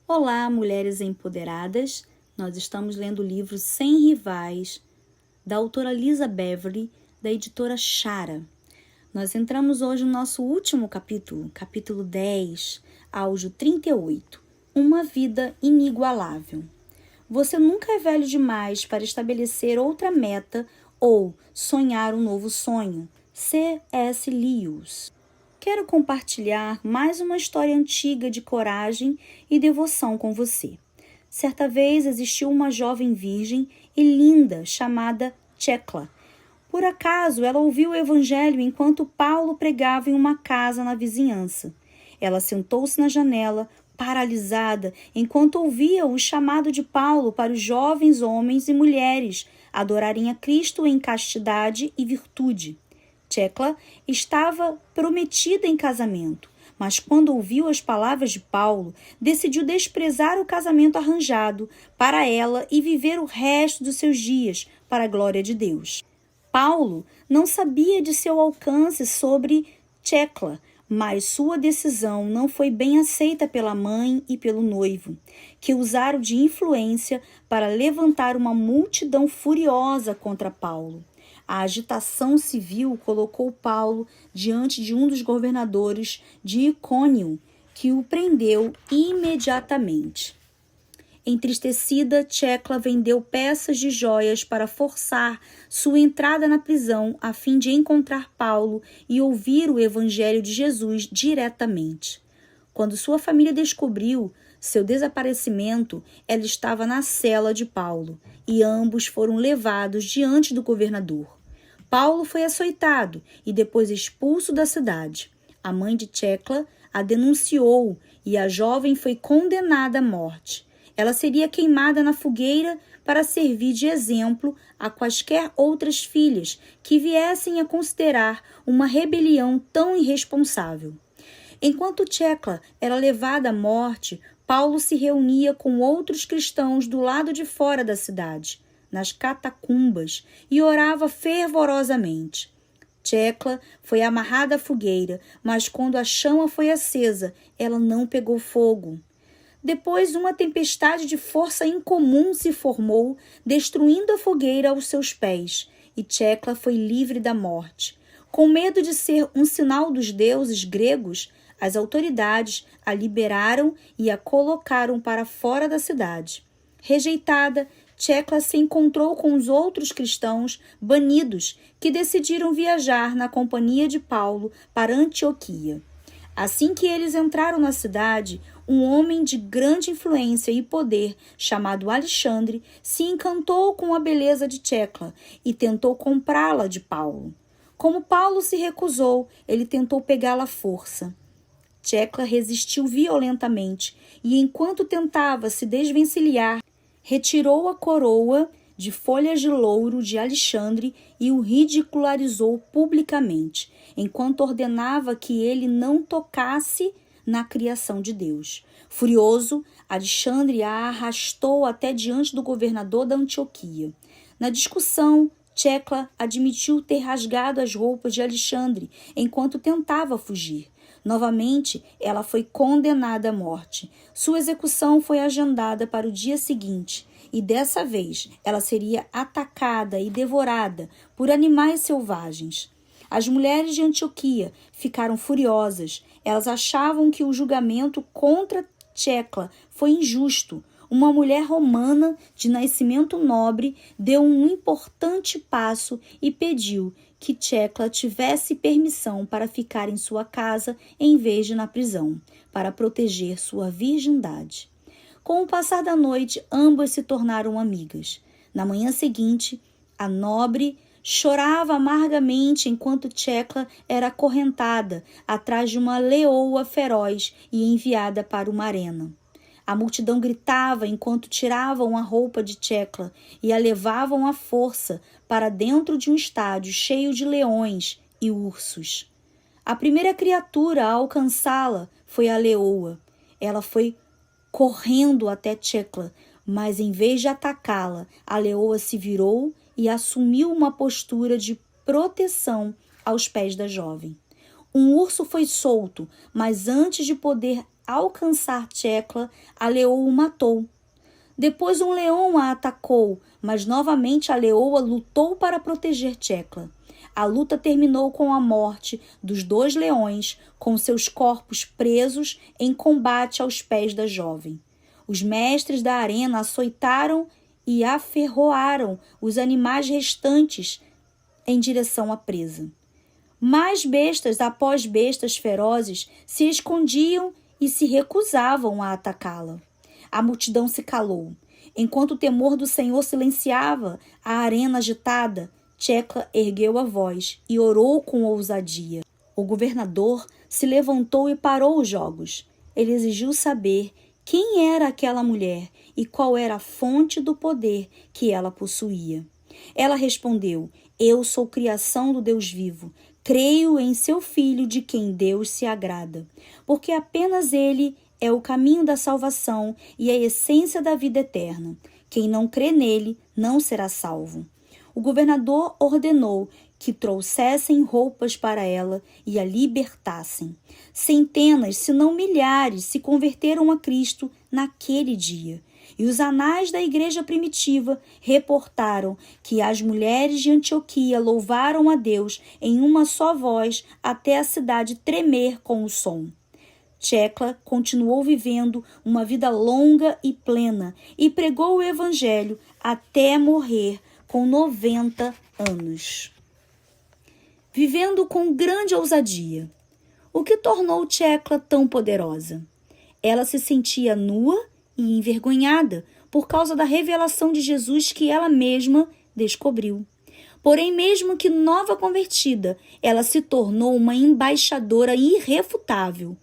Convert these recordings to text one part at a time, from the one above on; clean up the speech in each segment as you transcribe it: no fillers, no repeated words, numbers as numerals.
Olá, mulheres empoderadas! Nós estamos lendo o livro Sem Rivais, da autora Lisa Beverly, da editora Chara. Nós entramos hoje no nosso último capítulo, capítulo 10, áudio 38, Uma Vida Inigualável. Você nunca é velho demais para estabelecer outra meta ou sonhar um novo sonho. C.S. Lewis. Quero compartilhar mais uma história antiga de coragem e devoção com você. Certa vez existiu uma jovem virgem e linda chamada Thecla. Por acaso, ela ouviu o evangelho enquanto Paulo pregava em uma casa na vizinhança. Ela sentou-se na janela, paralisada, enquanto ouvia o chamado de Paulo para os jovens homens e mulheres adorarem a Cristo em castidade e virtude. Thecla estava prometida em casamento, mas quando ouviu as palavras de Paulo, decidiu desprezar o casamento arranjado para ela e viver o resto dos seus dias para a glória de Deus. Paulo não sabia de seu alcance sobre Thecla, mas sua decisão não foi bem aceita pela mãe e pelo noivo, que usaram de influência para levantar uma multidão furiosa contra Paulo. A agitação civil colocou Paulo diante de um dos governadores de Icônio, que o prendeu imediatamente. Entristecida, Thecla vendeu peças de joias para forçar sua entrada na prisão a fim de encontrar Paulo e ouvir o evangelho de Jesus diretamente. Quando sua família descobriu seu desaparecimento, ela estava na cela de Paulo e ambos foram levados diante do governador. Paulo foi açoitado e depois expulso da cidade. A mãe de Thecla a denunciou e a jovem foi condenada à morte. Ela seria queimada na fogueira para servir de exemplo a quaisquer outras filhas que viessem a considerar uma rebelião tão irresponsável. Enquanto Thecla era levada à morte, Paulo se reunia com outros cristãos do lado de fora da cidade, nas catacumbas, e orava fervorosamente. Thecla foi amarrada à fogueira, mas quando a chama foi acesa, ela não pegou fogo. Depois, uma tempestade de força incomum se formou, destruindo a fogueira aos seus pés, e Thecla foi livre da morte. Com medo de ser um sinal dos deuses gregos, as autoridades a liberaram e a colocaram para fora da cidade. Rejeitada, Thecla se encontrou com os outros cristãos banidos que decidiram viajar na companhia de Paulo para Antioquia. Assim que eles entraram na cidade, um homem de grande influência e poder, chamado Alexandre, se encantou com a beleza de Thecla e tentou comprá-la de Paulo. Como Paulo se recusou, ele tentou pegá-la à força. Thecla resistiu violentamente e, enquanto tentava se desvencilhar, retirou a coroa de folhas de louro de Alexandre e o ridicularizou publicamente, enquanto ordenava que ele não tocasse na criação de Deus. Furioso, Alexandre a arrastou até diante do governador da Antioquia. Na discussão, Thecla admitiu ter rasgado as roupas de Alexandre enquanto tentava fugir. Novamente, ela foi condenada à morte. Sua execução foi agendada para o dia seguinte, e dessa vez ela seria atacada e devorada por animais selvagens. As mulheres de Antioquia ficaram furiosas. Elas achavam que o julgamento contra Thecla foi injusto. Uma mulher romana de nascimento nobre deu um importante passo e pediu que Thecla tivesse permissão para ficar em sua casa em vez de na prisão, para proteger sua virgindade. Com o passar da noite, ambas se tornaram amigas. Na manhã seguinte, a nobre chorava amargamente enquanto Thecla era acorrentada atrás de uma leoa feroz e enviada para uma arena. A multidão gritava enquanto tiravam a roupa de Thecla e a levavam à força para dentro de um estádio cheio de leões e ursos. A primeira criatura a alcançá-la foi a leoa. Ela foi correndo até Thecla, mas em vez de atacá-la, a leoa se virou e assumiu uma postura de proteção aos pés da jovem. Um urso foi solto, mas antes de poder alcançar Tecla, a leoa o matou. Depois um leão a atacou, mas novamente a leoa lutou para proteger Tecla. A luta terminou com a morte dos 2 leões, com seus corpos presos em combate aos pés da jovem. Os mestres da arena açoitaram e aferroaram os animais restantes em direção à presa. Mais bestas após bestas ferozes se escondiam e se recusavam a atacá-la. A multidão se calou. Enquanto o temor do Senhor silenciava a arena agitada, Tecla ergueu a voz e orou com ousadia. O governador se levantou e parou os jogos. Ele exigiu saber quem era aquela mulher e qual era a fonte do poder que ela possuía. Ela respondeu: eu sou criação do Deus vivo. Creio em seu Filho de quem Deus se agrada, porque apenas ele é o caminho da salvação e a essência da vida eterna. Quem não crê nele não será salvo. O governador ordenou que trouxessem roupas para ela e a libertassem. Centenas, se não milhares, se converteram a Cristo naquele dia. E os anais da igreja primitiva reportaram que as mulheres de Antioquia louvaram a Deus em uma só voz até a cidade tremer com o som. Tecla continuou vivendo uma vida longa e plena e pregou o evangelho até morrer com 90 anos. Vivendo com grande ousadia. O que tornou Tecla tão poderosa? Ela se sentia nua e envergonhada por causa da revelação de Jesus que ela mesma descobriu. Porém, mesmo que nova convertida, ela se tornou uma embaixadora irrefutável.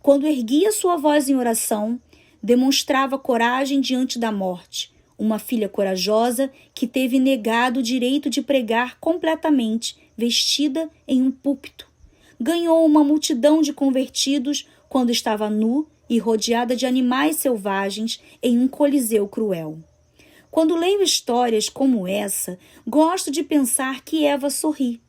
Quando erguia sua voz em oração, demonstrava coragem diante da morte, uma filha corajosa que teve negado o direito de pregar completamente, vestida em um púlpito. Ganhou uma multidão de convertidos quando estava nu e rodeada de animais selvagens em um coliseu cruel. Quando leio histórias como essa, gosto de pensar que Eva sorri.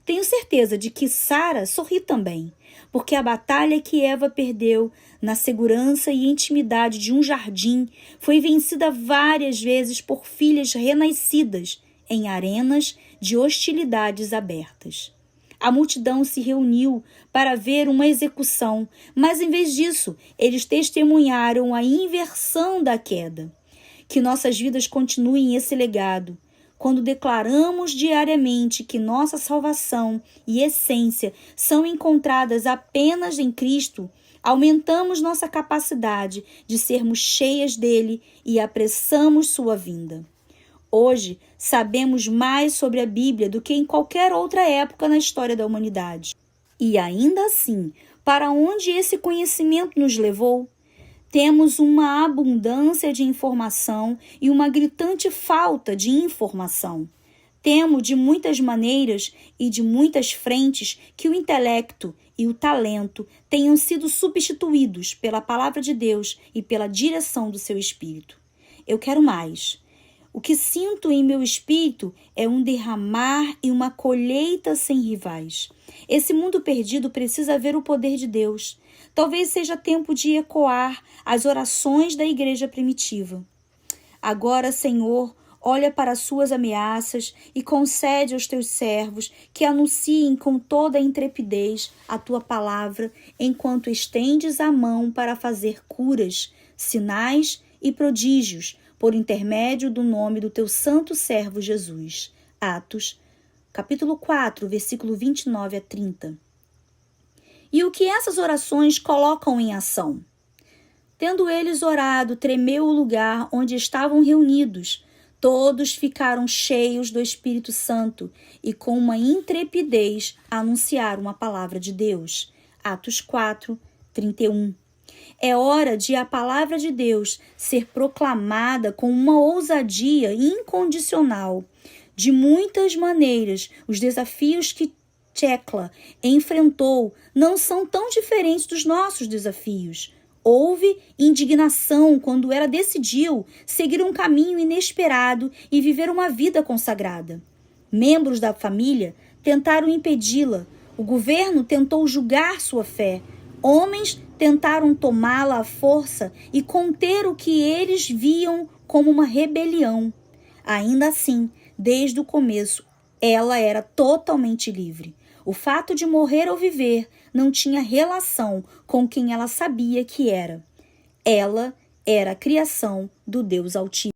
Tenho certeza de que Sara sorri também, porque a batalha que Eva perdeu na segurança e intimidade de um jardim foi vencida várias vezes por filhas renascidas em arenas de hostilidades abertas. A multidão se reuniu para ver uma execução, mas em vez disso, eles testemunharam a inversão da queda. Que nossas vidas continuem esse legado. Quando declaramos diariamente que nossa salvação e essência são encontradas apenas em Cristo, aumentamos nossa capacidade de sermos cheias dele e apressamos sua vinda. Hoje, sabemos mais sobre a Bíblia do que em qualquer outra época na história da humanidade. E ainda assim, para onde esse conhecimento nos levou? Temos uma abundância de informação e uma gritante falta de informação. Temo de muitas maneiras e de muitas frentes que o intelecto e o talento tenham sido substituídos pela palavra de Deus e pela direção do seu espírito. Eu quero mais. O que sinto em meu espírito é um derramar e uma colheita sem rivais. Esse mundo perdido precisa ver o poder de Deus. Talvez seja tempo de ecoar as orações da igreja primitiva. Agora, Senhor, olha para as suas ameaças e concede aos teus servos que anunciem com toda a intrepidez a tua palavra, enquanto estendes a mão para fazer curas, sinais e prodígios, por intermédio do nome do teu santo servo Jesus. Atos, capítulo 4, versículo 29 a 30. E o que essas orações colocam em ação? Tendo eles orado, tremeu o lugar onde estavam reunidos. Todos ficaram cheios do Espírito Santo e com uma intrepidez anunciaram a palavra de Deus. Atos 4, 31. É hora de a palavra de Deus ser proclamada com uma ousadia incondicional. De muitas maneiras, os desafios que Tecla enfrentou não são tão diferentes dos nossos desafios. Houve indignação quando ela decidiu seguir um caminho inesperado e viver uma vida consagrada. Membros da família tentaram impedi-la. O governo tentou julgar sua fé. Homens Tentaram tomá-la à força e conter o que eles viam como uma rebelião. Ainda assim, desde o começo, ela era totalmente livre. O fato de morrer ou viver não tinha relação com quem ela sabia que era. Ela era a criação do Deus Altíssimo.